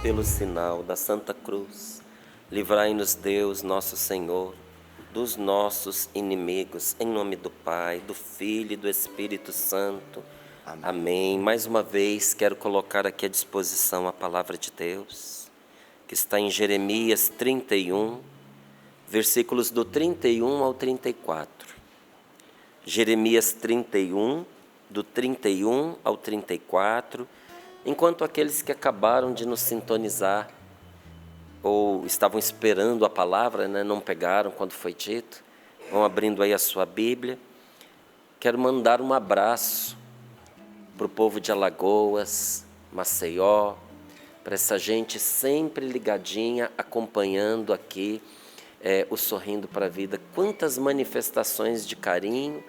pelo sinal da Santa Cruz, livrai-nos Deus, nosso Senhor, dos nossos inimigos, em nome do Pai, do Filho e do Espírito Santo. Amém. Mais uma vez, quero colocar aqui à disposição a palavra de Deus, que está em Jeremias 31, versículos do 31 ao 34. Jeremias 31, do 31 ao 34, enquanto aqueles que acabaram de nos sintonizar, ou estavam esperando a palavra, não pegaram quando foi dito, vão abrindo aí a sua Bíblia. Quero mandar um abraço para o povo de Alagoas, Maceió, para essa gente sempre ligadinha, acompanhando aqui o Sorrindo para a Vida. Quantas manifestações de carinho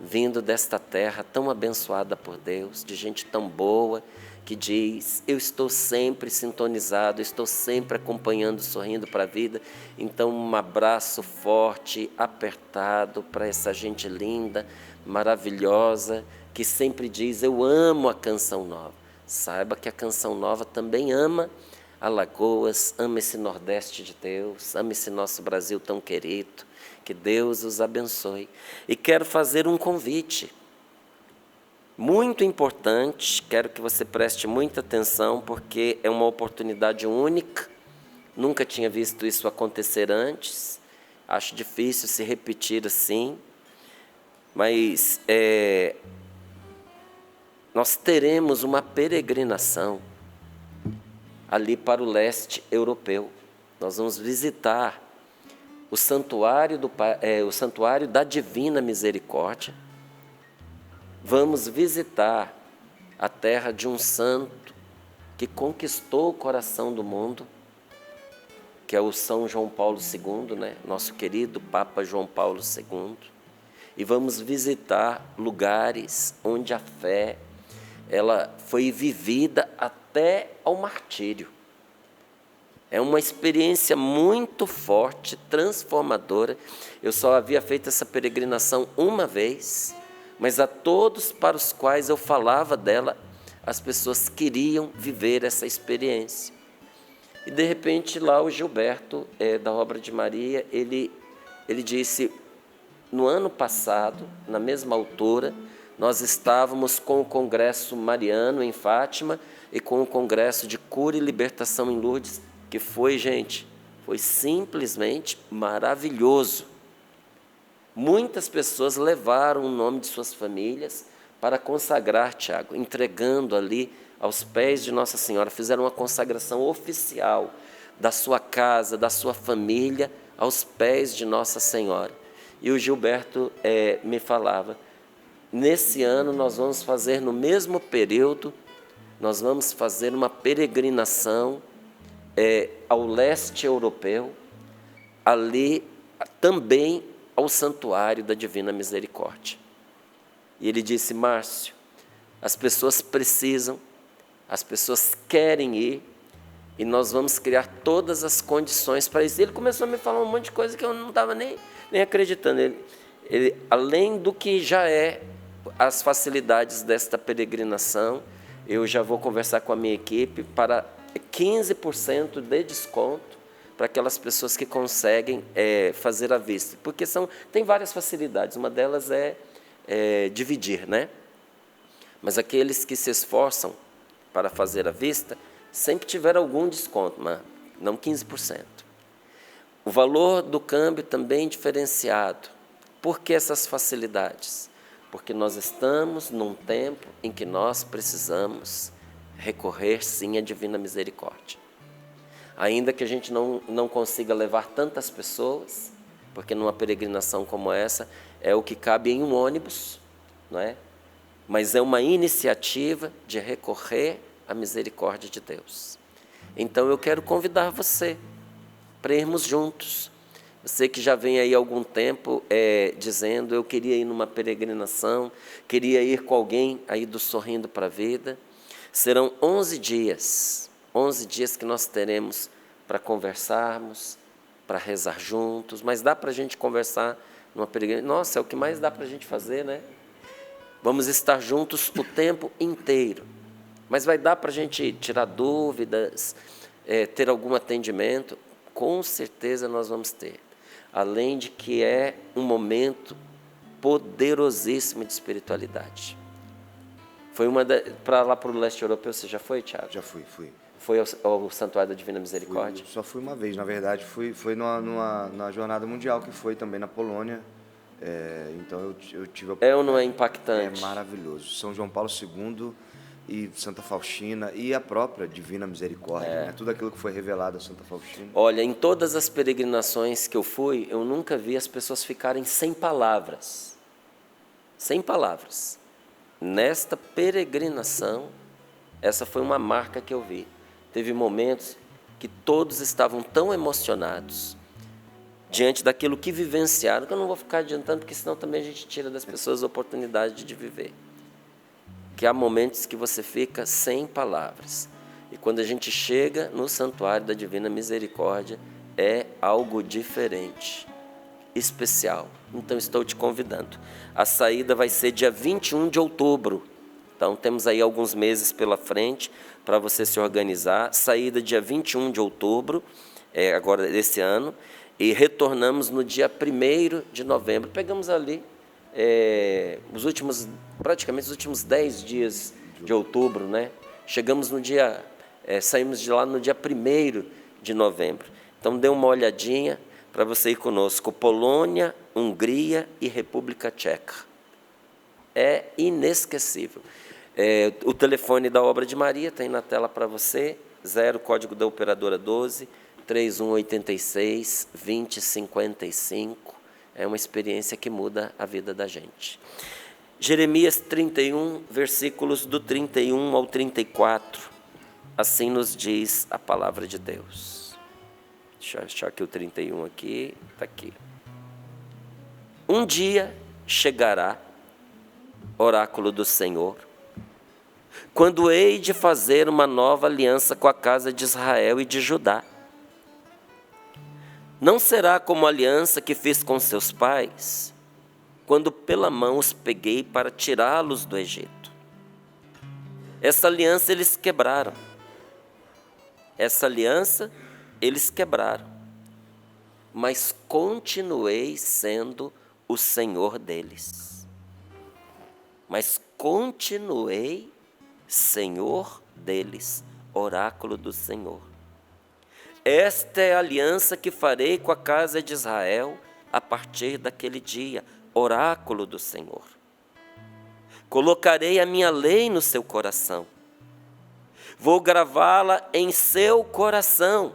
vindo desta terra tão abençoada por Deus, de gente tão boa, que diz: eu estou sempre sintonizado, estou sempre acompanhando, Sorrindo para a Vida. Então, um abraço forte, apertado para essa gente linda, maravilhosa, que sempre diz: eu amo a Canção Nova. Saiba que a Canção Nova também ama Alagoas, ama esse Nordeste de Deus, ama esse nosso Brasil tão querido. Que Deus os abençoe. E quero fazer um convite muito importante, quero que você preste muita atenção, porque é uma oportunidade única, nunca tinha visto isso acontecer antes, acho difícil se repetir assim, mas nós teremos uma peregrinação ali para o leste europeu. Nós vamos visitar o santuário da Divina Misericórdia. Vamos visitar a terra de um santo que conquistou o coração do mundo, que é o São João Paulo II, nosso querido Papa João Paulo II. E vamos visitar lugares onde a fé ela foi vivida até ao martírio. É uma experiência muito forte, transformadora. Eu só havia feito essa peregrinação uma vez, mas a todos para os quais eu falava dela, as pessoas queriam viver essa experiência. E de repente lá o Gilberto, da Obra de Maria, ele disse: no ano passado, na mesma altura, nós estávamos com o Congresso Mariano em Fátima e com o Congresso de Cura e Libertação em Lourdes, que foi, gente, foi simplesmente maravilhoso. Muitas pessoas levaram o nome de suas famílias para consagrar, Tiago, entregando ali aos pés de Nossa Senhora. Fizeram uma consagração oficial da sua casa, da sua família, aos pés de Nossa Senhora. E o Gilberto me falava: nesse ano nós vamos fazer, no mesmo período, nós vamos fazer uma peregrinação ao leste europeu, ali também ao santuário da Divina Misericórdia. E ele disse: Márcio, as pessoas precisam, as pessoas querem ir, e nós vamos criar todas as condições para isso. Ele começou a me falar um monte de coisa que eu não estava nem acreditando. Ele, além do que já as facilidades desta peregrinação, eu já vou conversar com a minha equipe para 15% de desconto para aquelas pessoas que conseguem fazer à vista. Porque tem várias facilidades, uma delas é dividir, Mas aqueles que se esforçam para fazer à vista, sempre tiveram algum desconto, mas não 15%. O valor do câmbio também diferenciado. Por que essas facilidades? Porque nós estamos num tempo em que nós precisamos recorrer, sim, à Divina Misericórdia. Ainda que a gente não consiga levar tantas pessoas, porque numa peregrinação como essa, é o que cabe em um ônibus, Mas é uma iniciativa de recorrer à misericórdia de Deus. Então eu quero convidar você para irmos juntos. Você que já vem aí há algum tempo dizendo: eu queria ir numa peregrinação, queria ir com alguém aí do Sorrindo para a Vida. Serão 11 dias que nós teremos para conversarmos, para rezar juntos, mas dá para a gente conversar numa peregrinação. Nossa, é o que mais dá para a gente fazer, Vamos estar juntos o tempo inteiro, mas vai dar para a gente tirar dúvidas, ter algum atendimento, com certeza nós vamos ter. Além de que é um momento poderosíssimo de espiritualidade. Foi para lá para o leste europeu, você já foi, Tiago? Já fui. Foi ao Santuário da Divina Misericórdia? Só fui uma vez, na verdade, foi numa jornada mundial que foi também na Polônia. Então eu tive É ou não é impactante? É maravilhoso. São João Paulo II e Santa Faustina e a própria Divina Misericórdia, né? Tudo aquilo que foi revelado a Santa Faustina. Olha, em todas as peregrinações que eu fui, eu nunca vi as pessoas ficarem sem palavras. Sem palavras. Nesta peregrinação, essa foi uma marca que eu vi. Teve momentos que todos estavam tão emocionados diante daquilo que vivenciaram, que eu não vou ficar adiantando, porque senão também a gente tira das pessoas a oportunidade de viver. Que há momentos que você fica sem palavras. E quando a gente chega no Santuário da Divina Misericórdia, é algo diferente, especial. Então estou te convidando. A saída vai ser dia 21 de outubro. Então temos aí alguns meses pela frente para você se organizar. Saída dia 21 de outubro, agora desse ano, e retornamos no dia 1º de novembro. Pegamos ali praticamente os últimos 10 dias de outubro, né? Chegamos no dia, saímos de lá no dia 1º de novembro. Então dê uma olhadinha para você ir conosco. Polônia, Hungria e República Tcheca. É inesquecível. O telefone da Obra de Maria está aí na tela para você, 0, código da operadora 12, 3186 2055. É uma experiência que muda a vida da gente. Jeremias 31, versículos do 31 ao 34. Assim nos diz a palavra de Deus. Deixa eu achar aqui o 31 aqui. Está aqui. Um dia chegará, oráculo do Senhor, quando hei de fazer uma nova aliança com a casa de Israel e de Judá. Não será como a aliança que fiz com seus pais, quando pela mão os peguei para tirá-los do Egito. Essa aliança eles quebraram. Mas continuei sendo o Senhor deles. Senhor deles, oráculo do Senhor. Esta é a aliança que farei com a casa de Israel a partir daquele dia, oráculo do Senhor. Colocarei a minha lei no seu coração. Vou gravá-la em seu coração.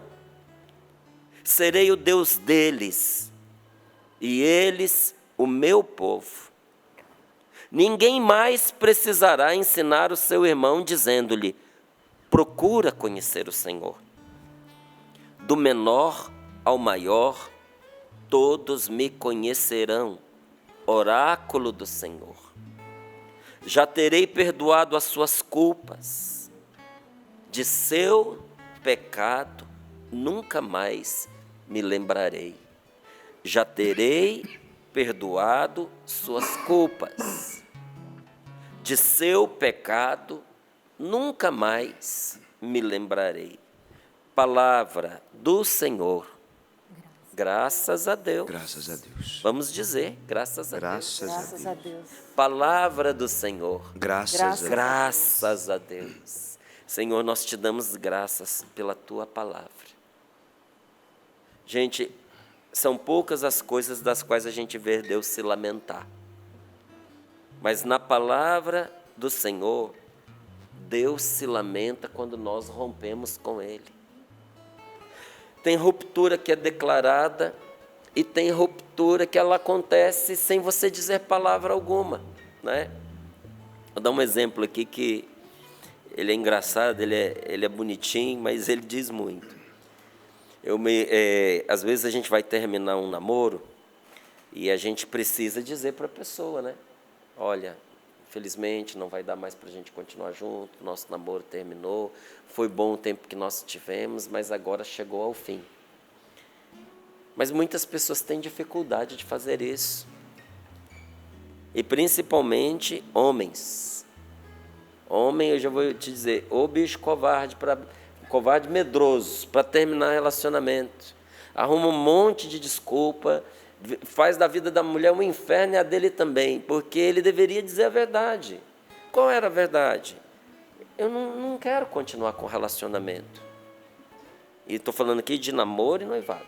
Serei o Deus deles, e eles o meu povo. Ninguém mais precisará ensinar o seu irmão, dizendo-lhe: procura conhecer o Senhor. Do menor ao maior, todos me conhecerão, oráculo do Senhor. Já terei perdoado as suas culpas. De seu pecado nunca mais me lembrarei. Já terei perdoado suas culpas. De seu pecado nunca mais me lembrarei. Palavra do Senhor. Graças a Deus. Graças a Deus. Vamos dizer, graças a Deus. Graças a Deus. Palavra do Senhor. Graças a Deus. Senhor, nós te damos graças pela tua palavra. Gente, são poucas as coisas das quais a gente vê Deus se lamentar. Mas na palavra do Senhor, Deus se lamenta quando nós rompemos com Ele. Tem ruptura que é declarada e tem ruptura que ela acontece sem você dizer palavra alguma, né? Vou dar um exemplo aqui que ele é engraçado, ele é bonitinho, mas ele diz muito. Às vezes a gente vai terminar um namoro e a gente precisa dizer para a pessoa, né? Olha, infelizmente não vai dar mais para a gente continuar junto, nosso namoro terminou, foi bom o tempo que nós tivemos, mas agora chegou ao fim. Mas muitas pessoas têm dificuldade de fazer isso. E principalmente homens. Homem, eu já vou te dizer, ô bicho covarde covarde medroso para terminar relacionamento. Arruma um monte de desculpa, faz da vida da mulher um inferno e a dele também, porque ele deveria dizer a verdade. Qual era a verdade? Eu não quero continuar com relacionamento. E estou falando aqui de namoro e noivado.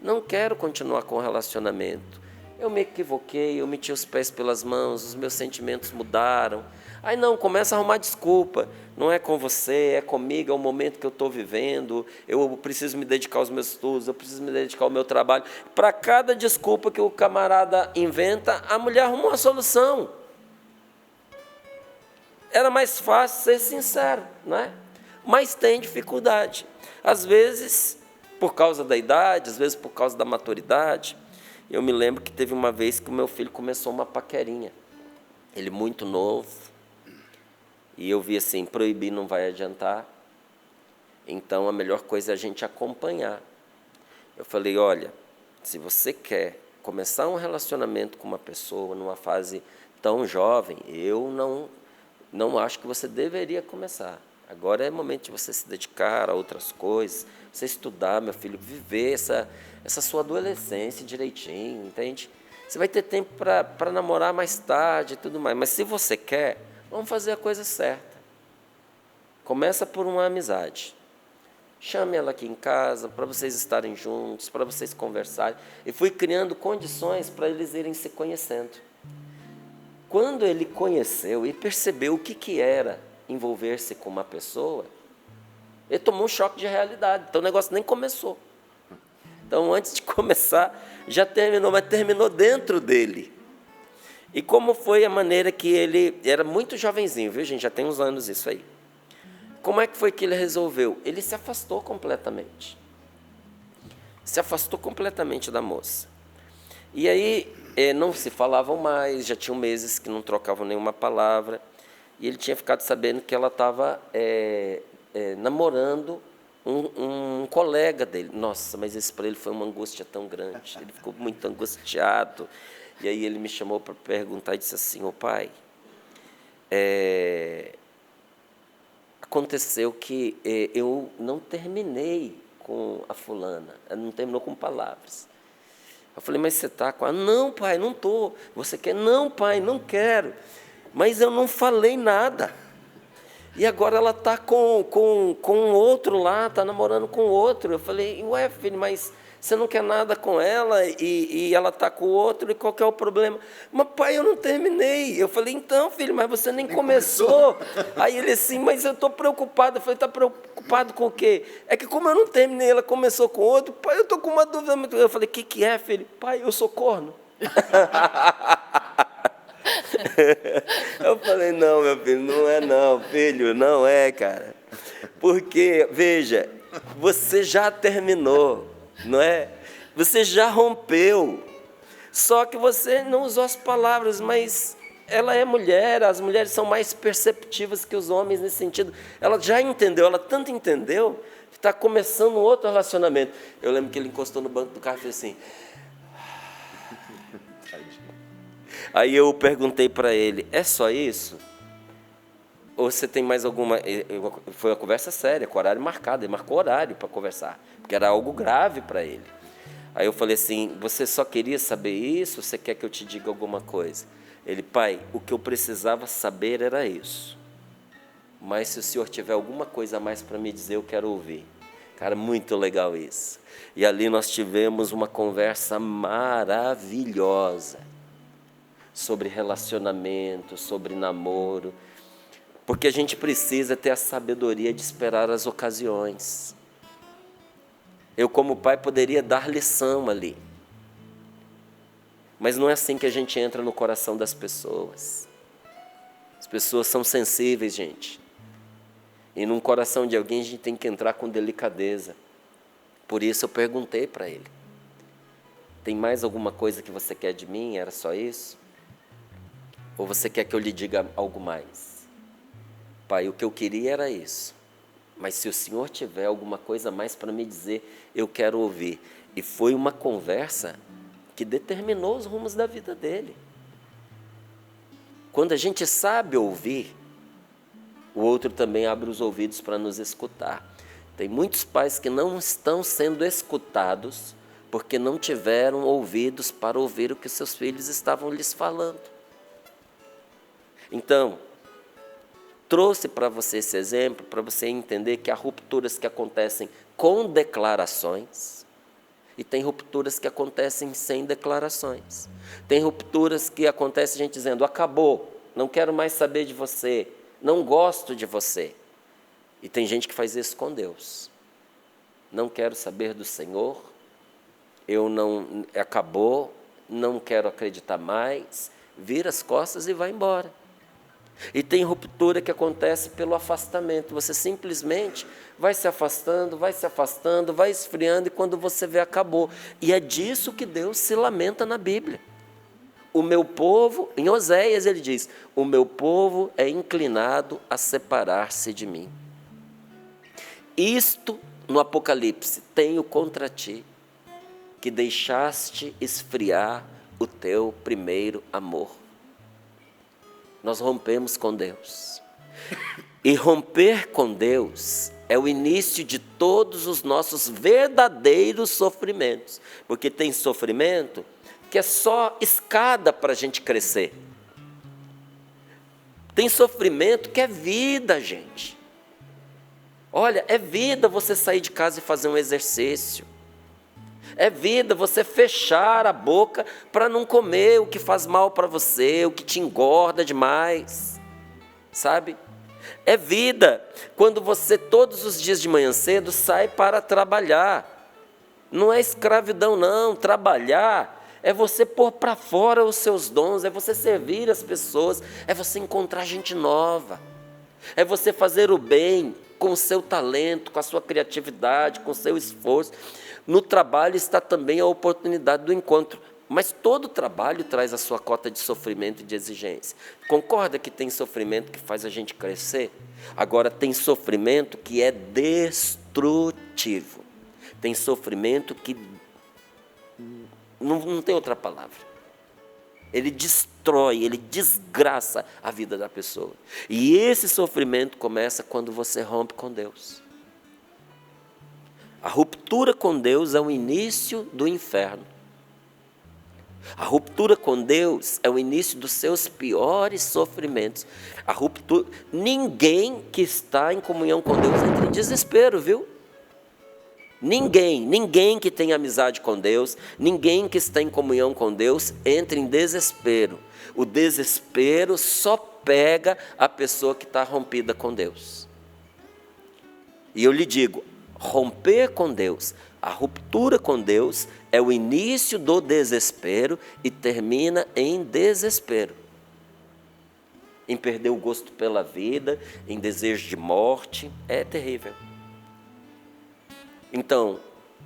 Não quero continuar com relacionamento. Eu me equivoquei, eu meti os pés pelas mãos, os meus sentimentos mudaram. Aí não, começa a arrumar desculpa. Não é com você, é comigo, é o momento que eu estou vivendo. Eu preciso me dedicar aos meus estudos, eu preciso me dedicar ao meu trabalho. Para cada desculpa que o camarada inventa, a mulher arruma uma solução. Era mais fácil ser sincero, não é? Mas tem dificuldade. Às vezes, por causa da idade, às vezes por causa da maturidade. Eu me lembro que teve uma vez que o meu filho começou uma paquerinha. Ele muito novo. E eu vi assim, proibir não vai adiantar. Então, a melhor coisa é a gente acompanhar. Eu falei, olha, se você quer começar um relacionamento com uma pessoa numa fase tão jovem, eu não acho que você deveria começar. Agora é momento de você se dedicar a outras coisas, você estudar, meu filho, viver essa sua adolescência direitinho, entende? Você vai ter tempo para namorar mais tarde e tudo mais, mas se você quer, vamos fazer a coisa certa. Começa por uma amizade. Chame ela aqui em casa, para vocês estarem juntos, para vocês conversarem. E fui criando condições para eles irem se conhecendo. Quando ele conheceu e percebeu o que era envolver-se com uma pessoa, ele tomou um choque de realidade. Então o negócio nem começou. Então, antes de começar, já terminou, mas terminou dentro dele. E como foi a maneira que ele... Era muito jovenzinho, viu, gente? Já tem uns anos isso aí. Como é que foi que ele resolveu? Ele se afastou completamente. Se afastou completamente da moça. E aí, não se falavam mais, já tinham meses que não trocavam nenhuma palavra. E ele tinha ficado sabendo que ela estava namorando um colega dele. Nossa, mas isso para ele foi uma angústia tão grande. Ele ficou muito angustiado. E aí ele me chamou para perguntar e disse assim, ô pai, aconteceu que eu não terminei com a fulana, ela não terminou com palavras. Eu falei, mas você está com ela? Não, pai, não estou. Você quer? Não, pai, não quero. Mas eu não falei nada. E agora ela está com outro lá, está namorando com outro. Eu falei, ué, filho, mas você não quer nada com ela e ela está com outro, e qual que é o problema? Mas, pai, eu não terminei. Eu falei, então, filho, mas você nem começou. Aí ele assim, mas eu estou preocupado. Eu falei, está preocupado com o quê? É que como eu não terminei, ela começou com outro, pai, eu estou com uma dúvida muito grande. Eu falei, o que é, filho? Pai, eu sou corno. Eu falei, não, meu filho, não é não, filho, não é, cara. Porque, veja, você já terminou, não é? Você já rompeu. Só que você não usou as palavras, mas ela é mulher, as mulheres são mais perceptivas que os homens nesse sentido. Ela já entendeu, ela tanto entendeu, que está começando um outro relacionamento. Eu lembro que ele encostou no banco do carro e fez assim... Aí eu perguntei para ele, é só isso? Ou você tem mais alguma... Foi uma conversa séria, com horário marcado, ele marcou horário para conversar, porque era algo grave para ele. Aí eu falei assim, você só queria saber isso, você quer que eu te diga alguma coisa? Ele, pai, o que eu precisava saber era isso. Mas se o senhor tiver alguma coisa a mais para me dizer, eu quero ouvir. Cara, muito legal isso. E ali nós tivemos uma conversa maravilhosa sobre relacionamento, sobre namoro, porque a gente precisa ter a sabedoria de esperar as ocasiões. Eu, como pai, poderia dar lição ali, mas não é assim que a gente entra no coração das pessoas. As pessoas são sensíveis, gente, e num coração de alguém a gente tem que entrar com delicadeza. Por isso eu perguntei para ele, tem mais alguma coisa que você quer de mim? Era só isso? Ou você quer que eu lhe diga algo mais? Pai, o que eu queria era isso. Mas se o senhor tiver alguma coisa a mais para me dizer, eu quero ouvir. E foi uma conversa que determinou os rumos da vida dele. Quando a gente sabe ouvir, o outro também abre os ouvidos para nos escutar. Tem muitos pais que não estão sendo escutados porque não tiveram ouvidos para ouvir o que seus filhos estavam lhes falando. Então, trouxe para você esse exemplo, para você entender que há rupturas que acontecem com declarações e tem rupturas que acontecem sem declarações. Tem rupturas que acontecem a gente dizendo, acabou, não quero mais saber de você, não gosto de você. E tem gente que faz isso com Deus. Não quero saber do Senhor, acabou, não quero acreditar mais, vira as costas e vai embora. E tem ruptura que acontece pelo afastamento. Você simplesmente vai se afastando, vai esfriando, e quando você vê, acabou. E é disso que Deus se lamenta na Bíblia. O meu povo, em Oséias ele diz, o meu povo é inclinado a separar-se de mim. Isto, no Apocalipse, tenho contra ti, que deixaste esfriar o teu primeiro amor. Nós rompemos com Deus. E romper com Deus é o início de todos os nossos verdadeiros sofrimentos. Porque tem sofrimento que é só escada para a gente crescer. Tem sofrimento que é vida, gente. Olha, é vida você sair de casa e fazer um exercício. É vida você fechar a boca para não comer o que faz mal para você, o que te engorda demais, sabe? É vida quando você todos os dias de manhã cedo sai para trabalhar. Não é escravidão não, trabalhar é você pôr para fora os seus dons, é você servir as pessoas, é você encontrar gente nova, é você fazer o bem com o seu talento, com a sua criatividade, com o seu esforço. No trabalho está também a oportunidade do encontro, mas todo trabalho traz a sua cota de sofrimento e de exigência. Concorda que tem sofrimento que faz a gente crescer? Agora, tem sofrimento que é destrutivo. Tem sofrimento que não tem outra palavra. Ele destrói, ele desgraça a vida da pessoa. E esse sofrimento começa quando você rompe com Deus. A ruptura com Deus é o início do inferno. A ruptura com Deus é o início dos seus piores sofrimentos. A ruptura, ninguém que está em comunhão com Deus entra em desespero, viu? Ninguém que tem amizade com Deus, ninguém que está em comunhão com Deus entra em desespero. O desespero só pega a pessoa que está rompida com Deus. E eu lhe digo, romper com Deus, a ruptura com Deus é o início do desespero e termina em desespero. Em perder o gosto pela vida, em desejo de morte, é terrível. Então,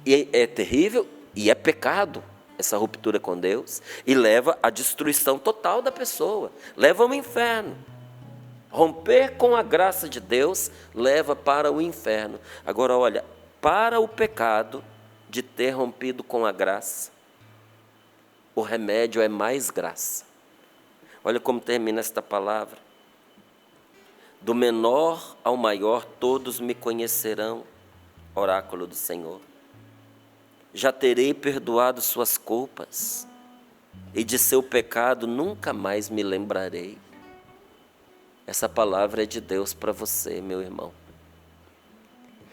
é terrível e é pecado essa ruptura com Deus e leva à destruição total da pessoa, leva ao inferno. Romper com a graça de Deus leva para o inferno. Agora, olha, para o pecado de ter rompido com a graça, o remédio é mais graça. Olha como termina esta palavra. Do menor ao maior todos me conhecerão, oráculo do Senhor. Já terei perdoado suas culpas, e de seu pecado nunca mais me lembrarei. Essa palavra é de Deus para você, meu irmão.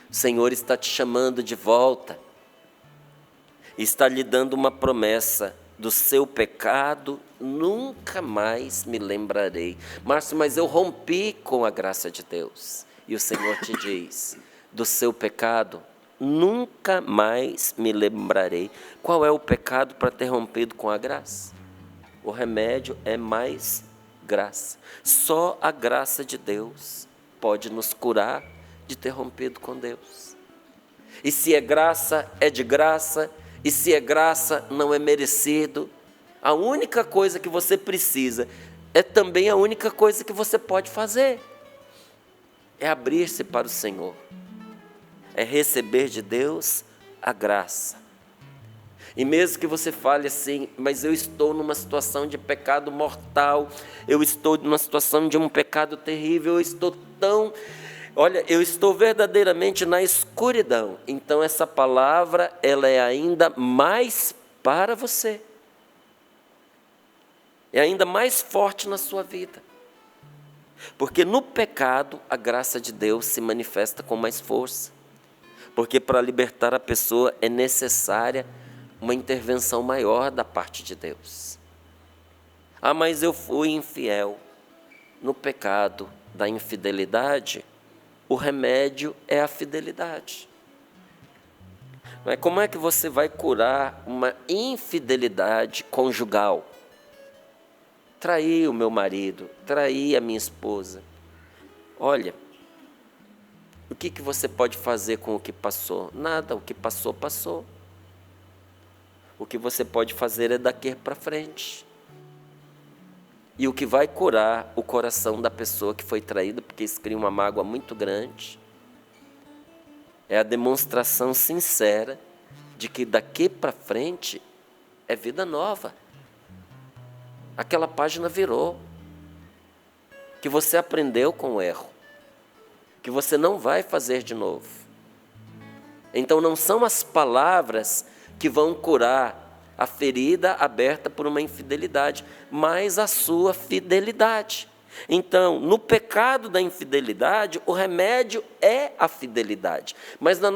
O Senhor está te chamando de volta, está lhe dando uma promessa: do seu pecado nunca mais me lembrarei. Márcio, mas eu rompi com a graça de Deus. E o Senhor te diz: do seu pecado nunca mais me lembrarei. Qual é o pecado para ter rompido com a graça? O remédio é mais graça. Só a graça de Deus pode nos curar de ter rompido com Deus. E se é graça, é de graça. E se é graça, não é merecido. A única coisa que você precisa é também a única coisa que você pode fazer. É abrir-se para o Senhor. É receber de Deus a graça. E mesmo que você fale assim, mas eu estou numa situação de pecado mortal, eu estou numa situação de um pecado terrível, eu estou tão Olha, eu estou verdadeiramente na escuridão. Então essa palavra, ela é ainda mais para você. É ainda mais forte na sua vida. Porque no pecado, a graça de Deus se manifesta com mais força. Porque para libertar a pessoa é necessária uma intervenção maior da parte de Deus. Ah, mas eu fui infiel. No pecado da infidelidade, o remédio é a fidelidade. Não é? Como é que você vai curar uma infidelidade conjugal? Traí o meu marido, traí a minha esposa. Olha, o que você pode fazer com o que passou? Nada, o que passou, passou. O que você pode fazer é daqui para frente. E o que vai curar o coração da pessoa que foi traída, porque isso cria uma mágoa muito grande, é a demonstração sincera de que daqui para frente é vida nova. Aquela página virou. Que você aprendeu com o erro. Que você não vai fazer de novo. Então não são as palavras que vão curar a ferida aberta por uma infidelidade, mas a sua fidelidade. Então, no pecado da infidelidade, o remédio é a fidelidade. Mas no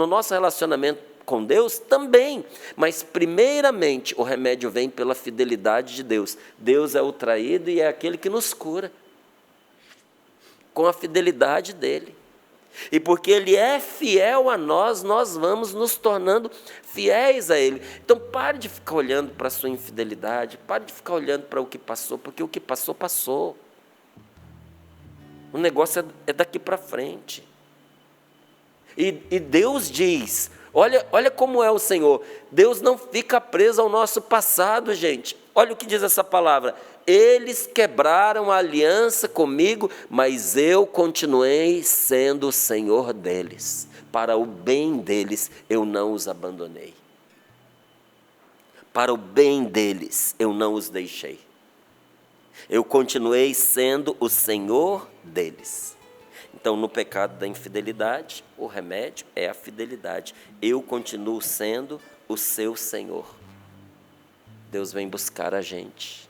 nosso relacionamento com Deus também. Mas, primeiramente, o remédio vem pela fidelidade de Deus. Deus é o traído e é aquele que nos cura. Com a fidelidade dEle. E porque Ele é fiel a nós, nós vamos nos tornando fiéis a Ele. Então pare de ficar olhando para a sua infidelidade, pare de ficar olhando para o que passou, porque o que passou, passou. O negócio é daqui para frente. E Deus diz, olha como é o Senhor, Deus não fica preso ao nosso passado, gente. Olha o que diz essa palavra. Eles quebraram a aliança comigo, mas eu continuei sendo o Senhor deles. Para o bem deles, eu não os abandonei. Para o bem deles, eu não os deixei. Eu continuei sendo o Senhor deles. Então, no pecado da infidelidade, o remédio é a fidelidade. Eu continuo sendo o seu Senhor. Deus vem buscar a gente.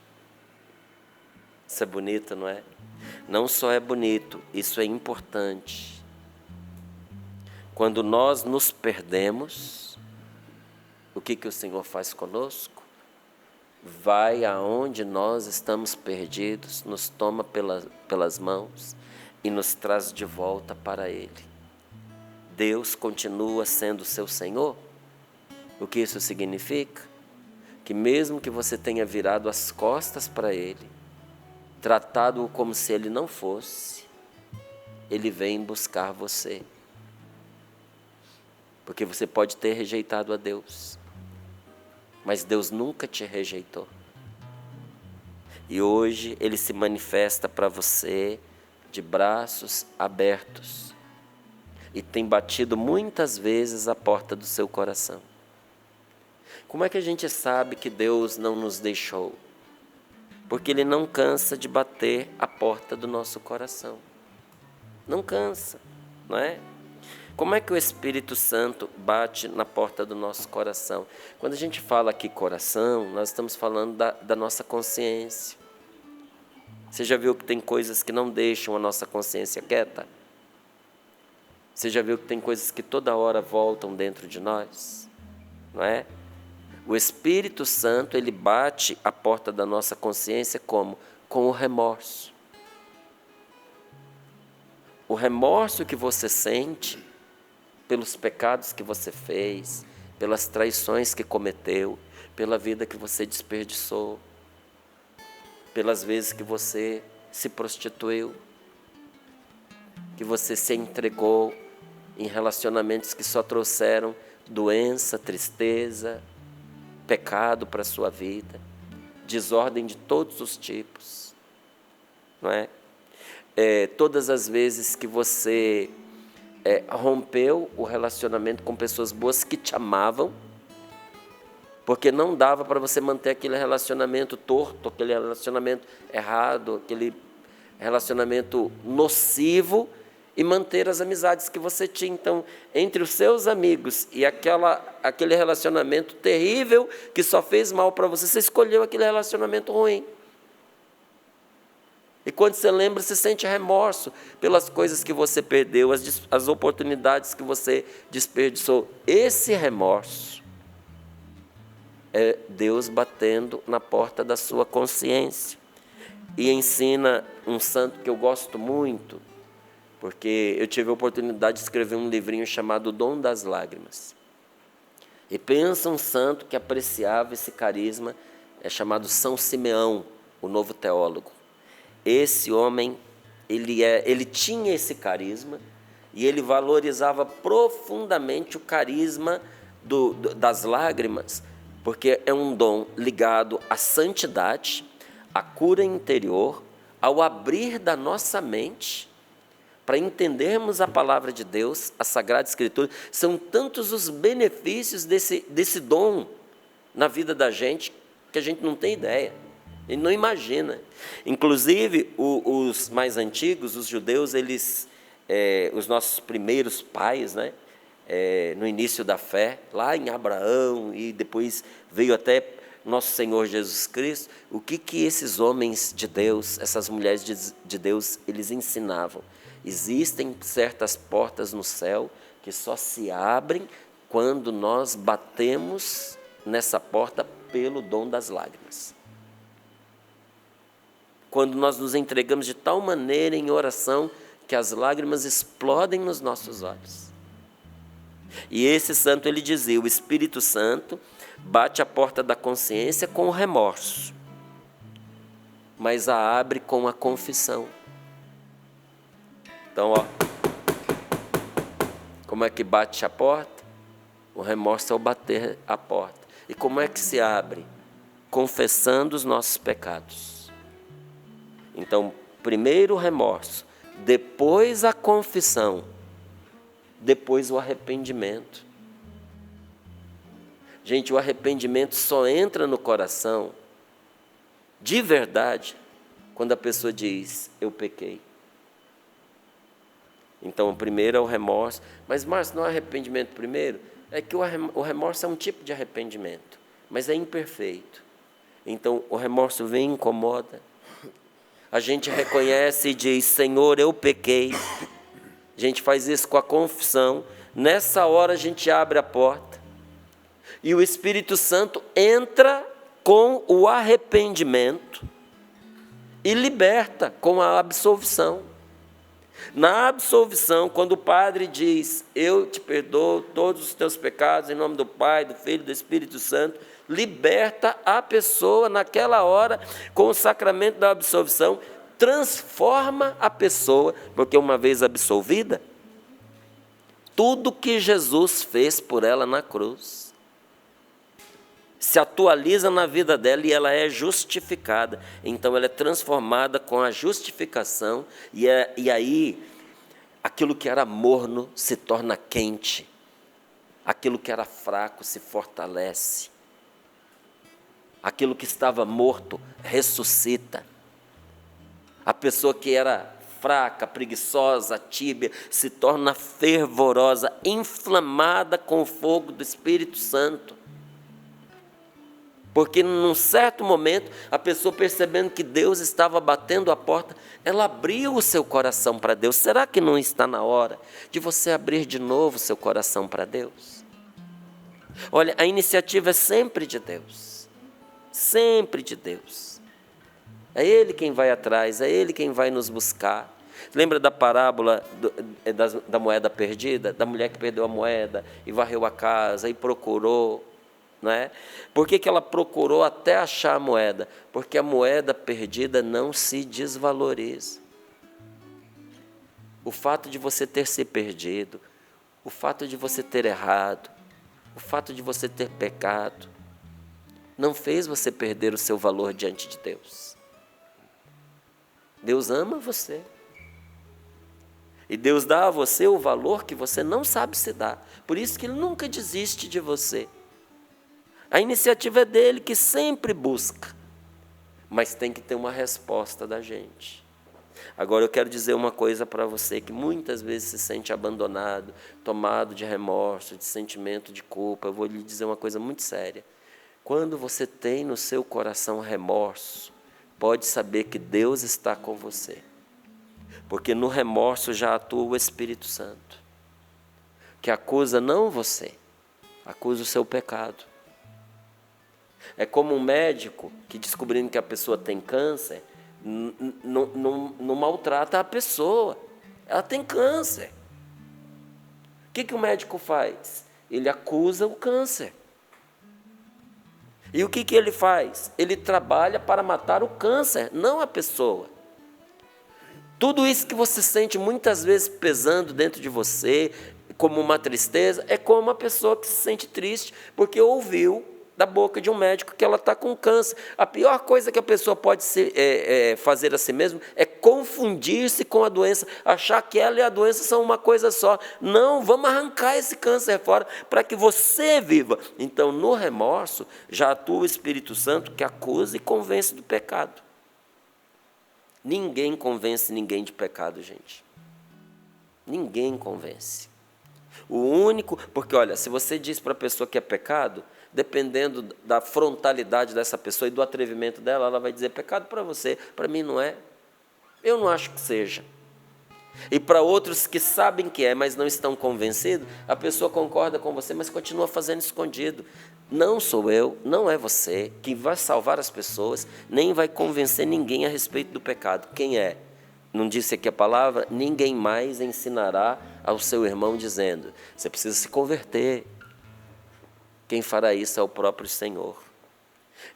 Isso é bonito, não é? Não só é bonito, isso é importante. Quando nós nos perdemos, o que o Senhor faz conosco? Vai aonde nós estamos perdidos, nos toma pelas mãos e nos traz de volta para Ele. Deus continua sendo seu Senhor. O que isso significa? Que mesmo que você tenha virado as costas para Ele, tratado-o como se Ele não fosse, Ele vem buscar você. Porque você pode ter rejeitado a Deus, mas Deus nunca te rejeitou. E hoje Ele se manifesta para você de braços abertos e tem batido muitas vezes a porta do seu coração. Como é que a gente sabe que Deus não nos deixou? Porque Ele não cansa de bater a porta do nosso coração. Não cansa, não é? Como é que o Espírito Santo bate na porta do nosso coração? Quando a gente fala aqui coração, nós estamos falando da nossa consciência. Você já viu que tem coisas que não deixam a nossa consciência quieta? Você já viu que tem coisas que toda hora voltam dentro de nós? Não é? O Espírito Santo, ele bate a porta da nossa consciência como? Com o remorso. O remorso que você sente pelos pecados que você fez, pelas traições que cometeu, pela vida que você desperdiçou, pelas vezes que você se prostituiu, que você se entregou em relacionamentos que só trouxeram doença, tristeza, pecado para a sua vida, desordem de todos os tipos, não é? Todas as vezes que você rompeu o relacionamento com pessoas boas que te amavam, porque não dava para você manter aquele relacionamento torto, aquele relacionamento errado, aquele relacionamento nocivo, e manter as amizades que você tinha. Então, entre os seus amigos e aquele relacionamento terrível que só fez mal para você, você escolheu aquele relacionamento ruim. E quando você lembra, você sente remorso pelas coisas que você perdeu, as oportunidades que você desperdiçou. Esse remorso é Deus batendo na porta da sua consciência. E ensina um santo que eu gosto muito, porque eu tive a oportunidade de escrever um livrinho chamado O Dom das Lágrimas. E pensa um santo que apreciava esse carisma, é chamado São Simeão, o novo teólogo. Esse homem, ele tinha esse carisma e ele valorizava profundamente o carisma das lágrimas, porque é um dom ligado à santidade, à cura interior, ao abrir da nossa mente para entendermos a palavra de Deus, a Sagrada Escritura. São tantos os benefícios desse dom na vida da gente que a gente não tem ideia. Ele não imagina. Inclusive, os mais antigos, os judeus, os nossos primeiros pais, né, no início da fé, lá em Abraão, e depois veio até nosso Senhor Jesus Cristo, o que esses homens de Deus, essas mulheres de Deus, eles ensinavam? Existem certas portas no céu que só se abrem quando nós batemos nessa porta pelo dom das lágrimas. Quando nós nos entregamos de tal maneira em oração que as lágrimas explodem nos nossos olhos. E esse santo, ele dizia, o Espírito Santo bate a porta da consciência com o remorso, mas a abre com a confissão. Então, como é que bate a porta? O remorso é o bater a porta. E como é que se abre? Confessando os nossos pecados. Então, primeiro o remorso, depois a confissão, depois o arrependimento. Gente, o arrependimento só entra no coração, de verdade, quando a pessoa diz, eu pequei. Então, o primeiro é o remorso. Mas, Márcio, não é arrependimento primeiro? É que o remorso é um tipo de arrependimento, mas é imperfeito. Então, o remorso vem e incomoda. A gente reconhece e diz, Senhor, eu pequei. A gente faz isso com a confissão. Nessa hora, a gente abre a porta. E o Espírito Santo entra com o arrependimento e liberta com a absolvição. Na absolvição, quando o padre diz, eu te perdoo todos os teus pecados, em nome do Pai, do Filho e do Espírito Santo, liberta a pessoa naquela hora, com o sacramento da absolvição, transforma a pessoa, porque uma vez absolvida, tudo que Jesus fez por ela na cruz se atualiza na vida dela e ela é justificada. Então ela é transformada com a justificação e aí aquilo que era morno se torna quente, aquilo que era fraco se fortalece, aquilo que estava morto ressuscita. A pessoa que era fraca, preguiçosa, tíbia, se torna fervorosa, inflamada com o fogo do Espírito Santo. Porque num certo momento, a pessoa percebendo que Deus estava batendo a porta, ela abriu o seu coração para Deus. Será que não está na hora de você abrir de novo o seu coração para Deus? Olha, a iniciativa é sempre de Deus. Sempre de Deus. É Ele quem vai atrás, é Ele quem vai nos buscar. Lembra da parábola da moeda perdida? Da mulher que perdeu a moeda e varreu a casa e procurou. Não é? Por que ela procurou até achar a moeda? Porque a moeda perdida não se desvaloriza. O fato de você ter se perdido, o fato de você ter errado, o fato de você ter pecado, não fez você perder o seu valor diante de Deus. Deus ama você. E Deus dá a você o valor que você não sabe se dar. Por isso que Ele nunca desiste de você. A iniciativa é dele, que sempre busca, mas tem que ter uma resposta da gente. Agora eu quero dizer uma coisa para você que muitas vezes se sente abandonado, tomado de remorso, de sentimento de culpa. Eu vou lhe dizer uma coisa muito séria. Quando você tem no seu coração remorso, pode saber que Deus está com você. Porque no remorso já atua o Espírito Santo, que acusa não você, acusa o seu pecado. É como um médico que, descobrindo que a pessoa tem câncer, não maltrata a pessoa. Ela tem câncer. O que o médico faz? Ele acusa o câncer. E o que ele faz? Ele trabalha para matar o câncer, não a pessoa. Tudo isso que você sente muitas vezes pesando dentro de você, como uma tristeza, é como uma pessoa que se sente triste porque ouviu da boca de um médico que ela está com câncer. A pior coisa que a pessoa pode fazer a si mesma é confundir-se com a doença, achar que ela e a doença são uma coisa só. Não, vamos arrancar esse câncer fora para que você viva. Então, no remorso, já atua o Espírito Santo que acusa e convence do pecado. Ninguém convence ninguém de pecado, gente. Ninguém convence. O único, porque olha, se você diz para a pessoa que é pecado, dependendo da frontalidade dessa pessoa e do atrevimento dela, ela vai dizer, pecado para você, para mim não é. Eu não acho que seja. E para outros que sabem que é, mas não estão convencidos, a pessoa concorda com você, mas continua fazendo escondido. Não sou eu, não é você, que vai salvar as pessoas, nem vai convencer ninguém a respeito do pecado. Quem é? Não disse aqui a palavra? Ninguém mais ensinará ao seu irmão dizendo, você precisa se converter. Quem fará isso é o próprio Senhor.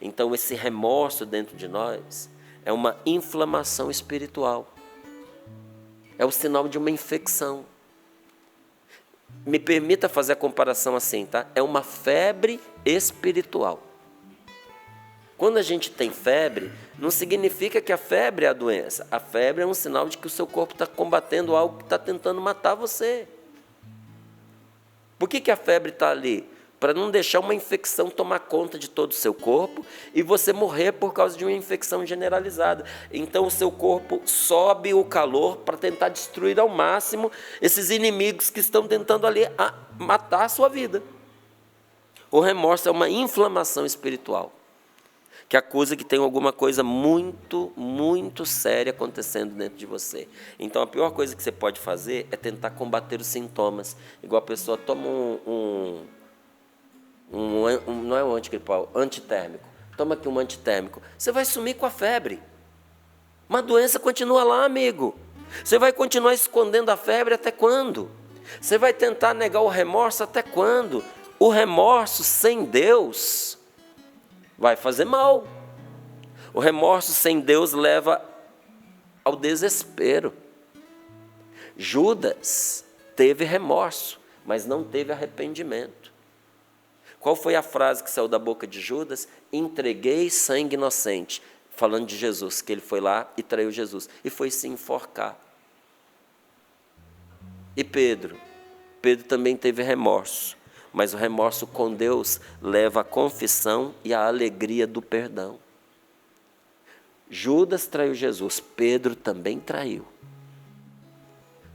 Então, esse remorso dentro de nós é uma inflamação espiritual. É o sinal de uma infecção. Me permita fazer a comparação assim, tá? É uma febre espiritual. Quando a gente tem febre, não significa que a febre é a doença. A febre é um sinal de que o seu corpo está combatendo algo que está tentando matar você. Por que a febre está ali? Para não deixar uma infecção tomar conta de todo o seu corpo e você morrer por causa de uma infecção generalizada. Então o seu corpo sobe o calor para tentar destruir ao máximo esses inimigos que estão tentando ali matar a sua vida. O remorso é uma inflamação espiritual, que acusa que tem alguma coisa muito, muito séria acontecendo dentro de você. Então a pior coisa que você pode fazer é tentar combater os sintomas. Igual a pessoa toma não é um antigripal, antitérmico. Toma aqui um antitérmico. Você vai sumir com a febre. Mas a doença continua lá, amigo. Você vai continuar escondendo a febre até quando? Você vai tentar negar o remorso até quando? O remorso sem Deus vai fazer mal. O remorso sem Deus leva ao desespero. Judas teve remorso, mas não teve arrependimento. Qual foi a frase que saiu da boca de Judas? Entreguei sangue inocente. Falando de Jesus, que ele foi lá e traiu Jesus. E foi se enforcar. E Pedro? Pedro também teve remorso. Mas o remorso com Deus leva à confissão e à alegria do perdão. Judas traiu Jesus. Pedro também traiu.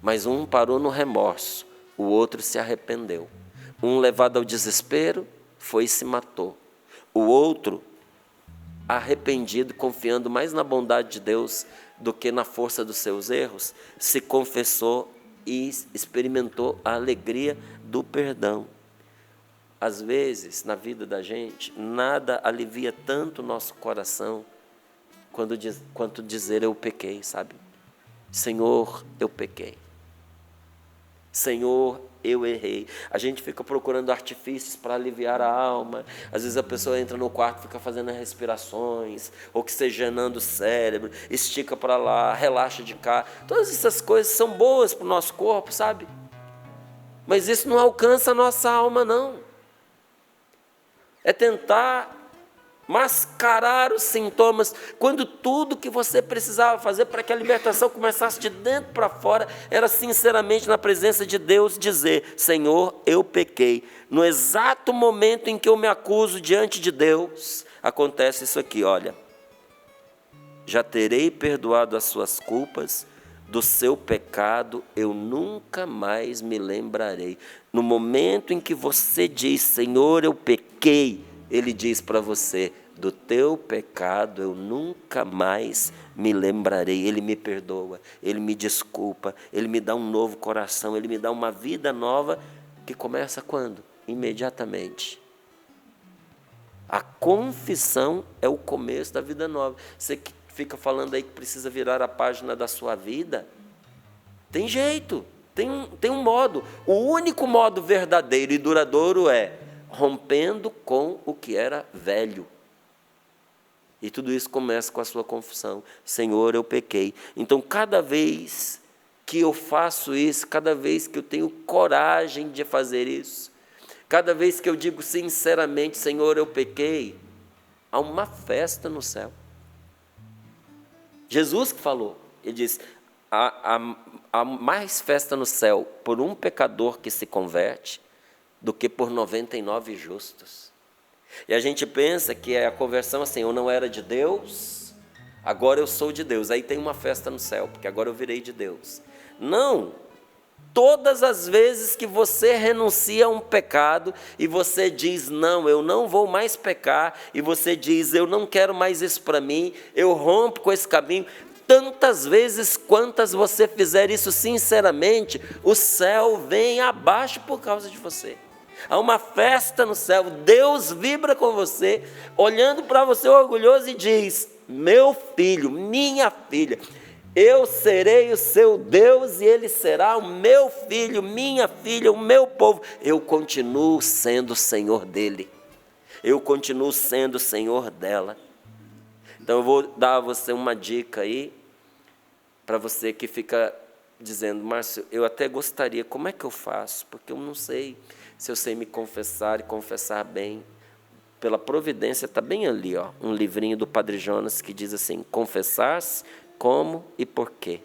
Mas um parou no remorso. O outro se arrependeu. Um, levado ao desespero, foi e se matou. O outro, arrependido, confiando mais na bondade de Deus do que na força dos seus erros, se confessou e experimentou a alegria do perdão. Às vezes, na vida da gente, nada alivia tanto o nosso coração quanto dizer eu pequei, sabe? Senhor, eu pequei. Senhor, eu errei. A gente fica procurando artifícios para aliviar a alma. Às vezes a pessoa entra no quarto e fica fazendo respirações, oxigenando o cérebro, estica para lá, relaxa de cá. Todas essas coisas são boas para o nosso corpo, sabe? Mas isso não alcança a nossa alma, não. É tentar mascarar os sintomas, quando tudo que você precisava fazer para que a libertação começasse de dentro para fora, era sinceramente na presença de Deus dizer, Senhor, eu pequei. No exato momento em que eu me acuso diante de Deus, acontece isso aqui, olha. já terei perdoado as suas culpas, do seu pecado eu nunca mais me lembrarei. No momento em que você diz, Senhor, eu pequei, Ele diz para você, do teu pecado eu nunca mais me lembrarei. Ele me perdoa, Ele me desculpa, Ele me dá um novo coração, Ele me dá uma vida nova, que começa quando? Imediatamente. A confissão é o começo da vida nova. Você que fica falando aí que precisa virar a página da sua vida, tem jeito, tem um modo. O único modo verdadeiro e duradouro é rompendo com o que era velho. E tudo isso começa com a sua confissão. Senhor, eu pequei. Então, cada vez que eu faço isso, cada vez que eu tenho coragem de fazer isso, cada vez que eu digo sinceramente, Senhor, eu pequei, há uma festa no céu. Jesus que falou, Ele disse, há mais festa no céu por um pecador que se converte do que por 99 justos. E a gente pensa que é a conversão assim, eu não era de Deus, agora eu sou de Deus. Aí tem uma festa no céu, porque agora eu virei de Deus. Não! Todas as vezes que você renuncia a um pecado e você diz, não, eu não vou mais pecar, e você diz, eu não quero mais isso para mim, eu rompo com esse caminho, tantas vezes quantas você fizer isso sinceramente, o céu vem abaixo por causa de você. Há uma festa no céu, Deus vibra com você, olhando para você orgulhoso e diz, meu filho, minha filha, eu serei o seu Deus e ele será o meu filho, minha filha, o meu povo. Eu continuo sendo o Senhor dele, eu continuo sendo o Senhor dela. Então eu vou dar a você uma dica aí, para você que fica dizendo, Márcio, eu até gostaria, como é que eu faço? Porque eu não sei se eu sei me confessar e confessar bem. Pela providência, está bem ali, ó, um livrinho do Padre Jonas que diz assim, confessar-se, como e por quê.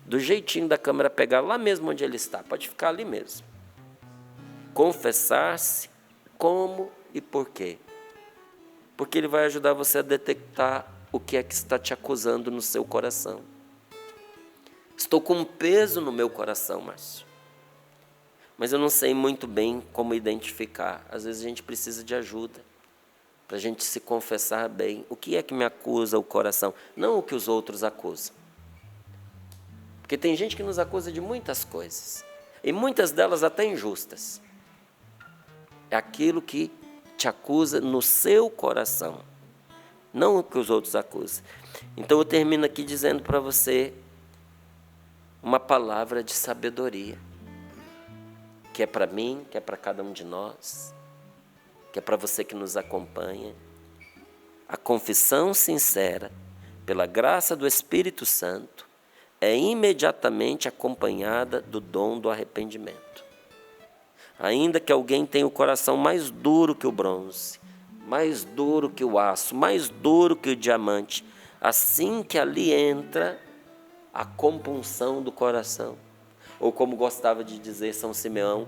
Do jeitinho da câmera pegar lá mesmo onde ele está, pode ficar ali mesmo. Confessar-se, como e por quê. Porque ele vai ajudar você a detectar o que é que está te acusando no seu coração. Estou com um peso no meu coração, Márcio, mas eu não sei muito bem como identificar. Às vezes a gente precisa de ajuda, para a gente se confessar bem. O que é que me acusa o coração? Não o que os outros acusam. Porque tem gente que nos acusa de muitas coisas, e muitas delas até injustas. É aquilo que te acusa no seu coração, não o que os outros acusam. Então eu termino aqui dizendo para você uma palavra de sabedoria, que é para mim, que é para cada um de nós, que é para você que nos acompanha. A confissão sincera, pela graça do Espírito Santo, é imediatamente acompanhada do dom do arrependimento. Ainda que alguém tenha o coração mais duro que o bronze, mais duro que o aço, mais duro que o diamante, assim que ali entra a compunção do coração, ou como gostava de dizer São Simeão,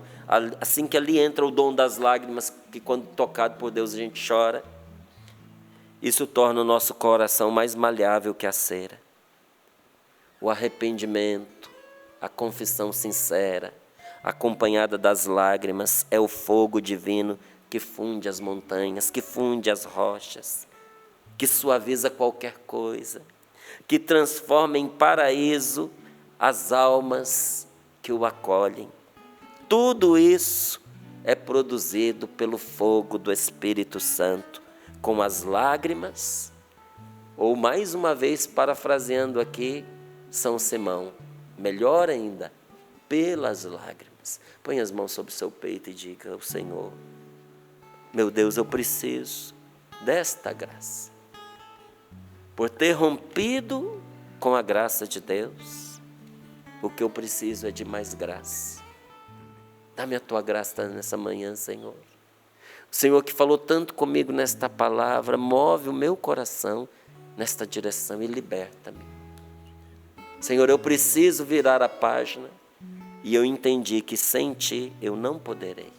assim que ali entra o dom das lágrimas, que quando tocado por Deus a gente chora, isso torna o nosso coração mais maleável que a cera. O arrependimento, a confissão sincera, acompanhada das lágrimas, é o fogo divino que funde as montanhas, que funde as rochas, que suaviza qualquer coisa, que transforma em paraíso as almas que o acolhem. Tudo isso é produzido pelo fogo do Espírito Santo, com as lágrimas, ou mais uma vez, parafraseando aqui São Simão, melhor ainda, pelas lágrimas. Põe as mãos sobre o seu peito e diga ao Senhor, meu Deus, eu preciso desta graça. Por ter rompido com a graça de Deus, o que eu preciso é de mais graça. Dá-me a tua graça nessa manhã, Senhor. O Senhor que falou tanto comigo nesta palavra, move o meu coração nesta direção e liberta-me. Senhor, eu preciso virar a página e eu entendi que sem Ti eu não poderei.